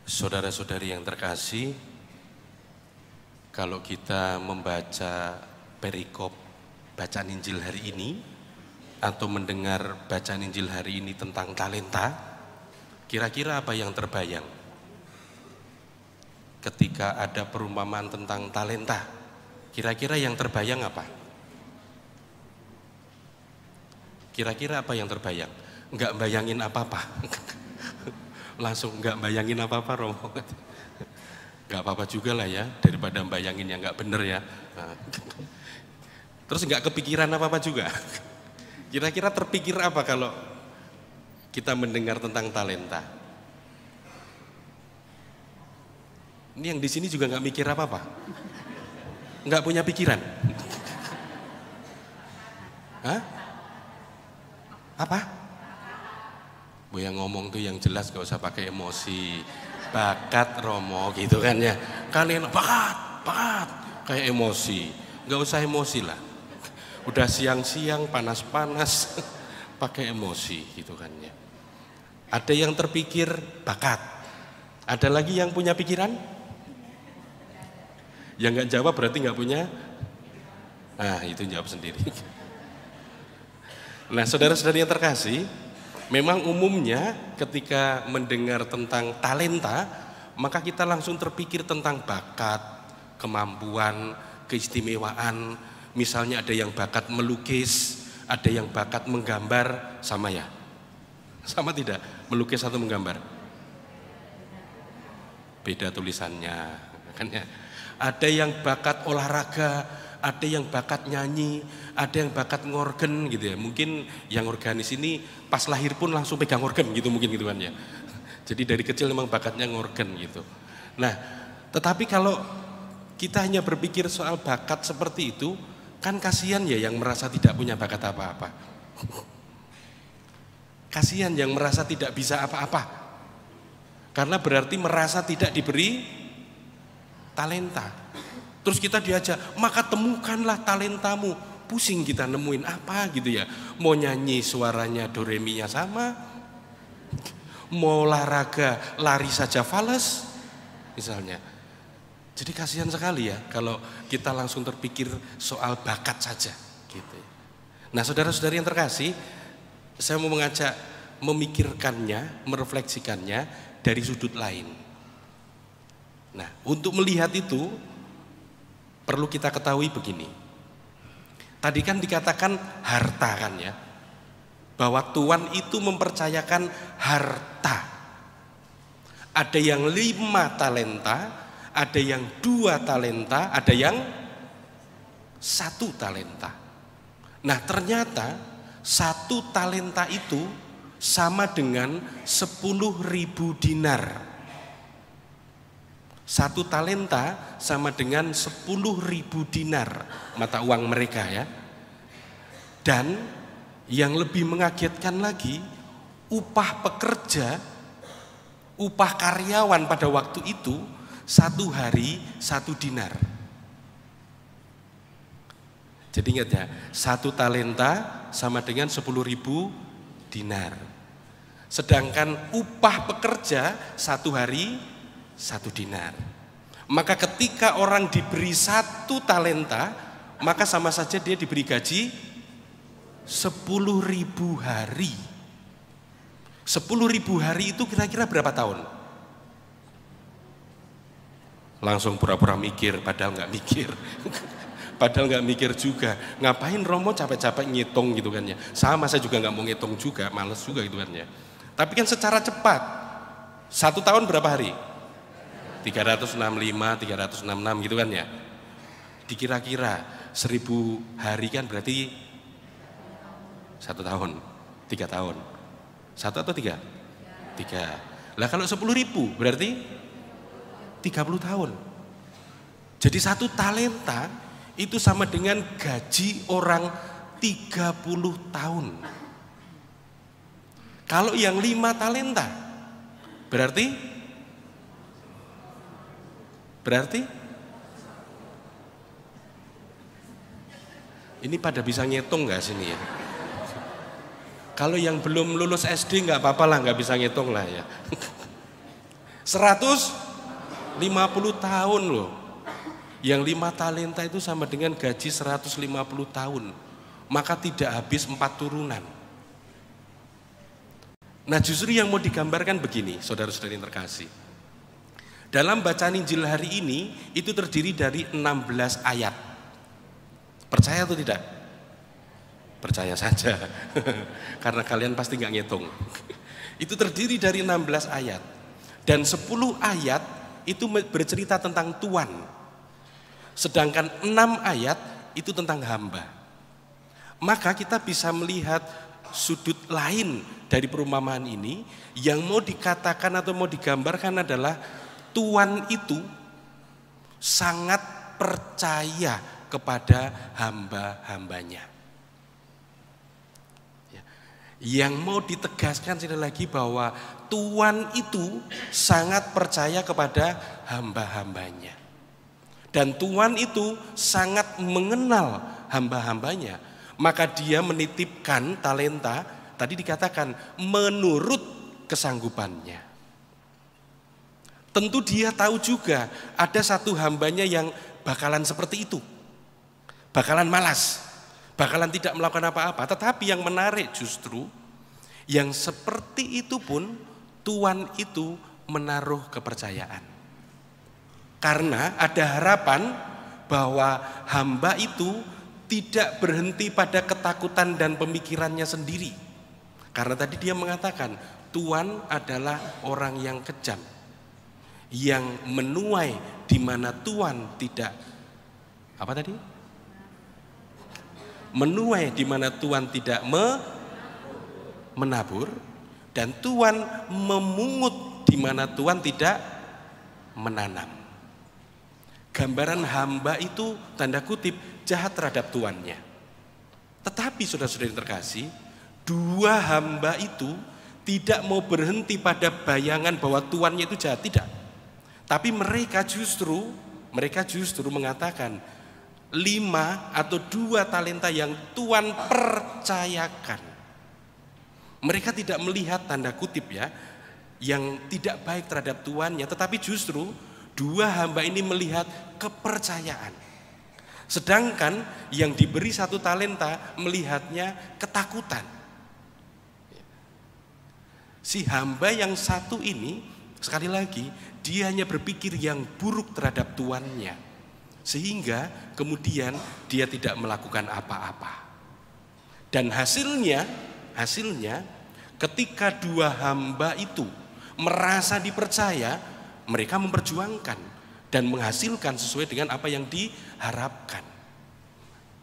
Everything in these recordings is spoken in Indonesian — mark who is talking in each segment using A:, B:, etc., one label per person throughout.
A: Saudara-saudari yang terkasih, kalau kita membaca perikop bacaan Injil hari ini atau mendengar bacaan Injil hari ini tentang talenta, kira-kira apa yang terbayang? Ketika ada perumpamaan tentang talenta, kira-kira yang terbayang apa? Kira-kira apa yang terbayang? Enggak bayangin apa-apa. Langsung enggak bayangin apa-apa, Romo. Enggak apa-apa juga lah ya, daripada bayangin yang enggak bener ya. Terus enggak kepikiran apa-apa juga. Kira-kira terpikir apa kalau kita mendengar tentang talenta? Ini yang di sini juga enggak mikir apa-apa. Enggak punya pikiran. Hah? Apa? Bu yang ngomong tuh yang jelas, gak usah pakai emosi. Bakat, Romo, gitu kan ya. Kalian bakat, kayak emosi. Gak usah emosi lah. Udah siang-siang, panas-panas, pakai emosi gitu kan ya. Ada yang terpikir bakat. Ada lagi yang punya pikiran? Yang gak jawab berarti gak punya. Nah, itu jawab sendiri. Nah, saudara-saudari yang terkasih, memang umumnya ketika mendengar tentang talenta, maka kita langsung terpikir tentang bakat, kemampuan, keistimewaan. Misalnya ada yang bakat melukis, ada yang bakat menggambar, sama ya? Sama tidak? Melukis atau menggambar? Beda tulisannya, kan ya? Ada yang bakat olahraga, ada yang bakat nyanyi, ada yang bakat ngorgen gitu ya. Mungkin yang organis ini pas lahir pun langsung pegang organ gitu mungkin gitu kan ya. Jadi dari kecil memang bakatnya ngorgen gitu. Nah, tetapi kalau kita hanya berpikir soal bakat seperti itu, kan kasihan ya yang merasa tidak punya bakat apa-apa. Kasihan yang merasa tidak bisa apa-apa. Karena berarti merasa tidak diberi talenta. Terus kita diajak, maka temukanlah talentamu. Pusing kita nemuin apa gitu ya. Mau nyanyi suaranya do re mi nya sama, mau olahraga lari saja fales misalnya. Jadi kasihan sekali ya kalau kita langsung terpikir soal bakat saja gitu. Nah, saudara-saudari yang terkasih, saya mau mengajak memikirkannya, merefleksikannya dari sudut lain. Nah, untuk melihat itu perlu kita ketahui begini. Tadi kan dikatakan harta kan ya, bahwa Tuhan itu mempercayakan harta. Ada yang 5 talenta, ada yang 2 talenta, ada yang 1 talenta. Nah, ternyata 1 talenta itu sama dengan 10.000 dinar. 1 talenta sama dengan 10.000 dinar mata uang mereka ya. Dan yang lebih mengagetkan lagi, upah pekerja, upah karyawan pada waktu itu 1 hari 1 dinar. Jadi ingat ya, 1 talenta sama dengan 10.000 dinar. Sedangkan upah pekerja 1 hari 1 dinar. Maka ketika orang diberi 1 talenta, maka sama saja dia diberi gaji 10.000 hari. 10.000 hari itu kira-kira berapa tahun? Langsung pura-pura mikir, padahal nggak mikir. Padahal nggak mikir juga. Ngapain Romo capek-capek ngitung gitu kan ya. Sama, saya juga nggak mau ngitung juga, males juga gitu kan ya. Tapi kan secara cepat, 1 tahun berapa hari? 365, 366 gitu kan ya. Dikira-kira 1000 hari kan berarti 1 tahun, 3 tahun. 1 atau 3? 3. Lah kalau 10.000 berarti 30 tahun. Jadi 1 talenta itu sama dengan gaji orang 30 tahun. Kalau yang 5 talenta berarti ini pada bisa ngitung nggak sini ya? Kalau yang belum lulus SD nggak apa-apa lah, nggak bisa ngitung lah ya. 150 tahun loh. Yang 5 talenta itu sama dengan gaji 150 tahun. Maka tidak habis 4 turunan. Nah justru yang mau digambarkan begini, saudara-saudari yang terkasih. Dalam bacaan Injil hari ini, itu terdiri dari 16 ayat. Percaya atau tidak? Percaya saja. Karena kalian pasti nggak ngitung. Itu terdiri dari 16 ayat. Dan 10 ayat itu bercerita tentang Tuhan. Sedangkan 6 ayat itu tentang hamba. Maka kita bisa melihat sudut lain dari perumpamaan ini. Yang mau dikatakan atau mau digambarkan adalah Tuhan itu sangat percaya kepada hamba-hambanya. Yang mau ditegaskan sekali lagi bahwa Tuhan itu sangat percaya kepada hamba-hambanya. Dan Tuhan itu sangat mengenal hamba-hambanya. Maka dia menitipkan talenta, tadi dikatakan menurut kesanggupannya. Tentu dia tahu juga ada satu hambanya yang bakalan seperti itu. Bakalan malas, bakalan tidak melakukan apa-apa. Tetapi yang menarik justru, yang seperti itu pun Tuhan itu menaruh kepercayaan. Karena ada harapan bahwa hamba itu tidak berhenti pada ketakutan dan pemikirannya sendiri. Karena tadi dia mengatakan Tuhan adalah orang yang kejam, yang menuai di mana Tuhan tidak apa tadi? Menuai di mana Tuhan tidak menabur, dan Tuhan memungut di mana Tuhan tidak menanam. Gambaran hamba itu tanda kutip jahat terhadap tuannya. Tetapi saudara-saudari yang terkasih, dua hamba itu tidak mau berhenti pada bayangan bahwa tuannya itu jahat, tidak. Tapi mereka justru mengatakan 5 atau 2 talenta yang Tuhan percayakan. Mereka tidak melihat tanda kutip ya, yang tidak baik terhadap tuannya, tetapi justru 2 hamba ini melihat kepercayaan. Sedangkan yang diberi 1 talenta melihatnya ketakutan. Si hamba yang 1 ini, sekali lagi, dia hanya berpikir yang buruk terhadap tuannya. Sehingga kemudian dia tidak melakukan apa-apa. Dan hasilnya ketika 2 hamba itu merasa dipercaya, mereka memperjuangkan dan menghasilkan sesuai dengan apa yang diharapkan.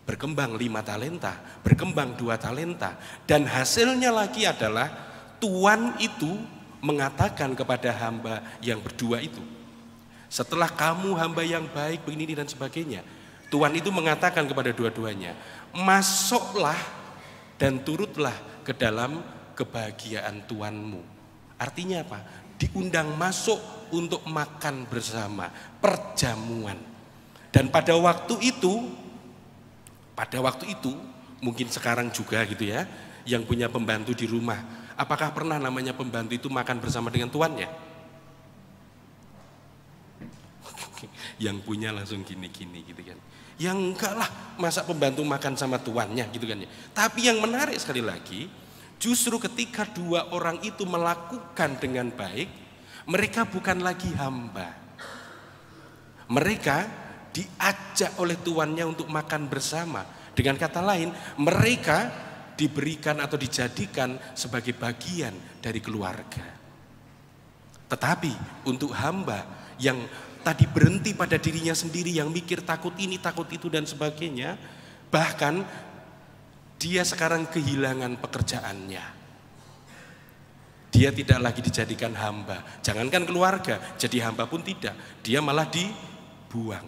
A: Berkembang 5 talenta, berkembang 2 talenta, dan hasilnya lagi adalah Tuhan itu mengatakan kepada hamba yang berdua itu, setelah kamu hamba yang baik begini dan sebagainya, Tuhan itu mengatakan kepada dua-duanya, masuklah dan turutlah ke dalam kebahagiaan Tuhanmu. Artinya apa? Diundang masuk untuk makan bersama, perjamuan. Dan pada waktu itu mungkin sekarang juga gitu ya, yang punya pembantu di rumah, apakah pernah namanya pembantu itu makan bersama dengan tuannya? Yang punya langsung gini-gini gitu kan. Yang enggak lah, masa pembantu makan sama tuannya gitu kan ya. Tapi yang menarik sekali lagi, justru ketika 2 orang itu melakukan dengan baik, mereka bukan lagi hamba. Mereka diajak oleh tuannya untuk makan bersama. Dengan kata lain, mereka diberikan atau dijadikan sebagai bagian dari keluarga. Tetapi untuk hamba yang tadi berhenti pada dirinya sendiri, yang mikir takut ini, takut itu dan sebagainya, bahkan dia sekarang kehilangan pekerjaannya. Dia tidak lagi dijadikan hamba. Jangankan keluarga, jadi hamba pun tidak. Dia malah dibuang.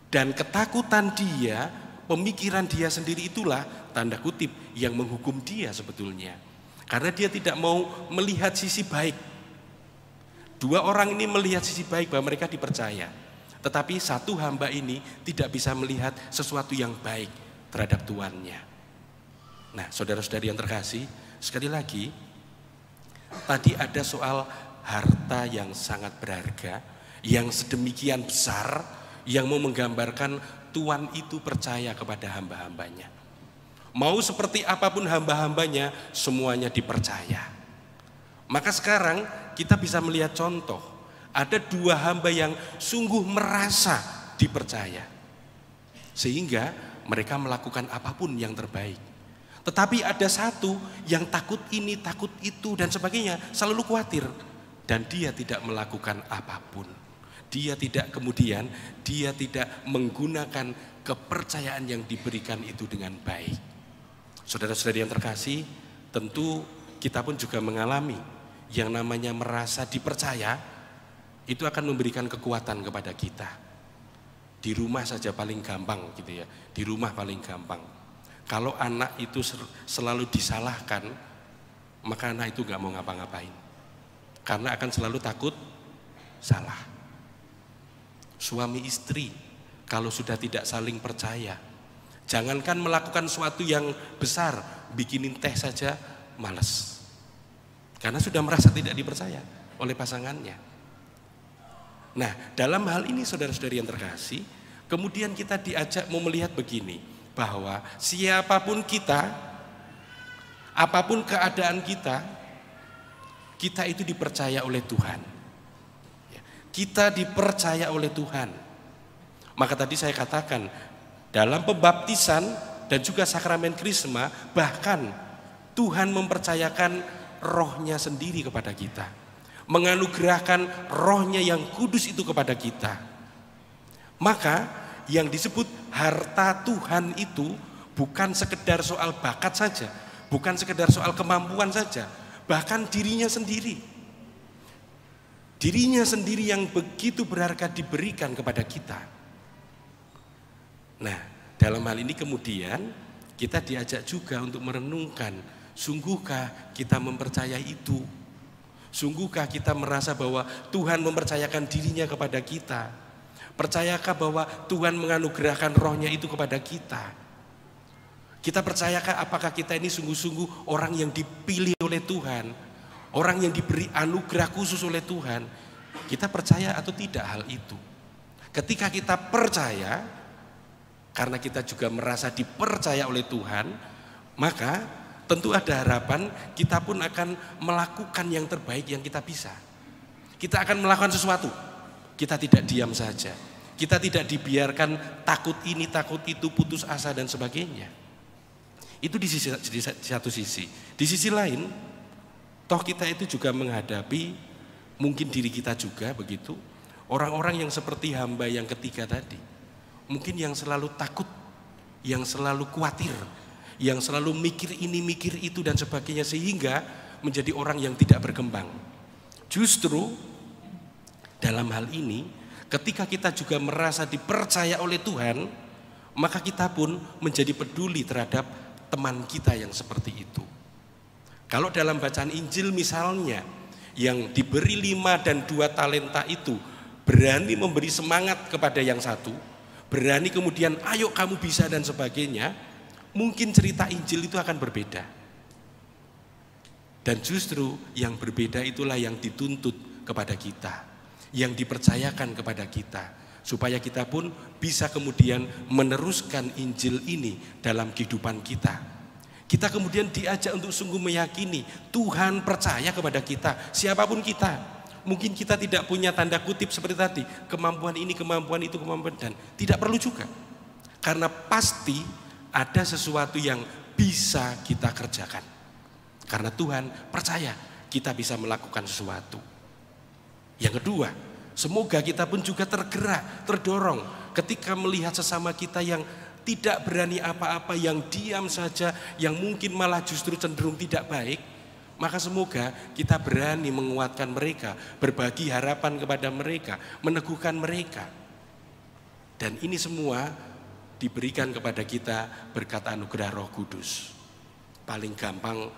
A: Dan ketakutan dia, pemikiran dia sendiri itulah tanda kutip yang menghukum dia sebetulnya. Karena dia tidak mau melihat sisi baik. 2 orang ini melihat sisi baik bahwa mereka dipercaya. Tetapi 1 hamba ini tidak bisa melihat sesuatu yang baik terhadap tuannya. Nah, saudara-saudari yang terkasih, sekali lagi, tadi ada soal harta yang sangat berharga, yang sedemikian besar, yang mau menggambarkan Tuhan itu percaya kepada hamba-hambanya. Mau seperti apapun hamba-hambanya, semuanya dipercaya. Maka sekarang kita bisa melihat contoh, ada dua hamba yang sungguh merasa dipercaya, sehingga mereka melakukan apapun yang terbaik. Tetapi ada satu yang takut ini, takut itu, dan sebagainya, selalu khawatir. Dan dia tidak melakukan apapun. Dia tidak menggunakan kepercayaan yang diberikan itu dengan baik. Saudara-saudari yang terkasih, tentu kita pun juga mengalami yang namanya merasa dipercaya, itu akan memberikan kekuatan kepada kita. Di rumah saja paling gampang gitu ya, di rumah paling gampang. Kalau anak itu selalu disalahkan, maka anak itu gak mau ngapa-ngapain, karena akan selalu takut salah. Suami istri kalau sudah tidak saling percaya, jangankan melakukan sesuatu yang besar, bikinin teh saja malas, karena sudah merasa tidak dipercaya oleh pasangannya. Nah, dalam hal ini saudara-saudari yang terkasih, kemudian kita diajak mau melihat begini, bahwa siapapun kita, apapun keadaan kita itu dipercaya oleh Tuhan. Kita dipercaya oleh Tuhan. Maka tadi saya katakan, dalam pembaptisan dan juga sakramen krisma, bahkan Tuhan mempercayakan rohnya sendiri kepada kita, menganugerahkan rohnya yang kudus itu kepada kita. Maka yang disebut harta Tuhan itu bukan sekedar soal bakat saja, bukan sekedar soal kemampuan saja, bahkan dirinya sendiri. Dirinya sendiri yang begitu berharga diberikan kepada kita. Nah, dalam hal ini kemudian kita diajak juga untuk merenungkan, sungguhkah kita mempercayai itu? Sungguhkah kita merasa bahwa Tuhan mempercayakan dirinya kepada kita? Percayakah bahwa Tuhan menganugerahkan rohnya itu kepada kita? Kita percayakah apakah kita ini sungguh-sungguh orang yang dipilih oleh Tuhan? Orang yang diberi anugerah khusus oleh Tuhan? Kita percaya atau tidak hal itu? Ketika kita percaya, karena kita juga merasa dipercaya oleh Tuhan, maka tentu ada harapan kita pun akan melakukan yang terbaik yang kita bisa. Kita akan melakukan sesuatu. Kita tidak diam saja. Kita tidak dibiarkan takut ini, takut itu, putus asa dan sebagainya. Itu di satu sisi. Di sisi lain, toh kita itu juga menghadapi mungkin diri kita juga begitu. Orang-orang yang seperti hamba yang ketiga tadi. Mungkin yang selalu takut, yang selalu khawatir, yang selalu mikir ini, mikir itu dan sebagainya, sehingga menjadi orang yang tidak berkembang. Justru dalam hal ini, ketika kita juga merasa dipercaya oleh Tuhan, maka kita pun menjadi peduli terhadap teman kita yang seperti itu. Kalau dalam bacaan Injil misalnya, yang diberi 5 dan 2 talenta itu berani memberi semangat kepada yang satu, berani kemudian ayo kamu bisa dan sebagainya, mungkin cerita Injil itu akan berbeda. Dan justru yang berbeda itulah yang dituntut kepada kita, yang dipercayakan kepada kita, supaya kita pun bisa kemudian meneruskan Injil ini dalam kehidupan kita. Kita kemudian diajak untuk sungguh meyakini Tuhan percaya kepada kita, siapapun kita. Mungkin kita tidak punya tanda kutip seperti tadi, kemampuan ini, kemampuan itu, kemampuan, dan tidak perlu juga. Karena pasti ada sesuatu yang bisa kita kerjakan. Karena Tuhan percaya kita bisa melakukan sesuatu. Yang kedua, semoga kita pun juga tergerak, terdorong ketika melihat sesama kita yang tidak berani apa-apa, yang diam saja, yang mungkin malah justru cenderung tidak baik, maka semoga kita berani menguatkan mereka, berbagi harapan kepada mereka, meneguhkan mereka. Dan ini semua diberikan kepada kita berkat anugerah Roh Kudus. Paling gampang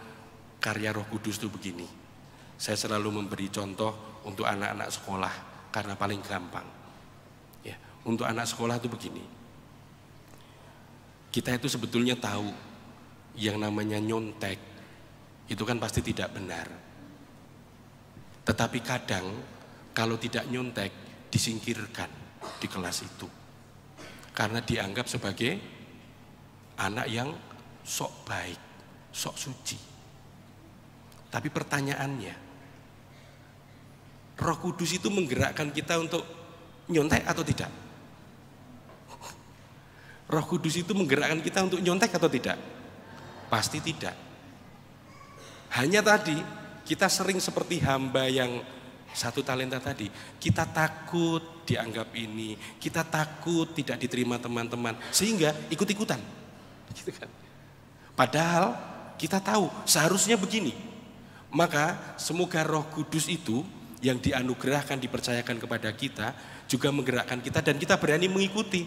A: karya Roh Kudus itu begini. Saya selalu memberi contoh untuk anak-anak sekolah karena paling gampang. Ya, untuk anak sekolah itu begini. Kita itu sebetulnya tahu yang namanya nyontek itu kan pasti tidak benar. Tetapi kadang kalau tidak nyontek disingkirkan di kelas itu. Karena dianggap sebagai anak yang sok baik, sok suci. Tapi pertanyaannya, Roh Kudus itu menggerakkan kita untuk nyontek atau tidak? Roh Kudus itu menggerakkan kita untuk nyontek atau tidak? Pasti tidak. Hanya tadi kita sering seperti hamba yang 1 talenta tadi, kita takut dianggap ini, kita takut tidak diterima teman-teman, sehingga ikut-ikutan. Gitu kan? Padahal kita tahu seharusnya begini. Maka semoga Roh Kudus itu yang dianugerahkan, dipercayakan kepada kita juga menggerakkan kita dan kita berani mengikuti.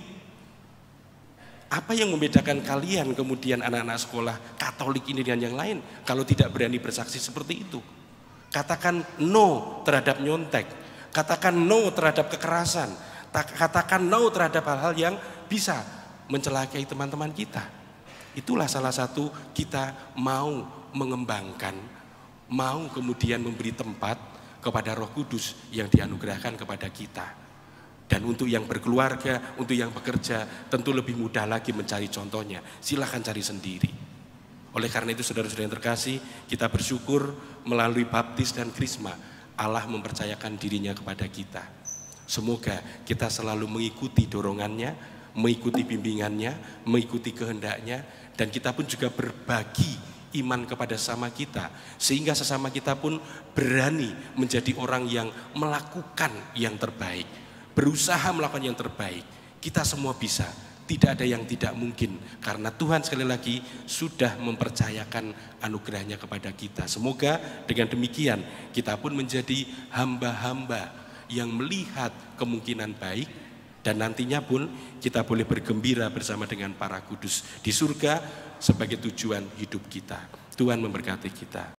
A: Apa yang membedakan kalian kemudian anak-anak sekolah Katolik ini dengan yang lain kalau tidak berani bersaksi seperti itu? Katakan no terhadap nyontek, katakan no terhadap kekerasan, katakan no terhadap hal-hal yang bisa mencelakai teman-teman kita. Itulah salah satu kita mau mengembangkan, mau kemudian memberi tempat kepada Roh Kudus yang dianugerahkan kepada kita. Dan untuk yang berkeluarga, untuk yang bekerja, tentu lebih mudah lagi mencari contohnya. Silahkan cari sendiri. Oleh karena itu saudara-saudara yang terkasih, kita bersyukur melalui baptis dan krisma, Allah mempercayakan dirinya kepada kita. Semoga kita selalu mengikuti dorongannya, mengikuti bimbingannya, mengikuti kehendaknya, dan kita pun juga berbagi iman kepada sesama kita, sehingga sesama kita pun berani menjadi orang yang melakukan yang terbaik, berusaha melakukan yang terbaik. Kita semua bisa, tidak ada yang tidak mungkin, karena Tuhan sekali lagi sudah mempercayakan anugerahnya kepada kita. Semoga dengan demikian kita pun menjadi hamba-hamba yang melihat kemungkinan baik, dan nantinya pun kita boleh bergembira bersama dengan para kudus di surga sebagai tujuan hidup kita. Tuhan memberkati kita.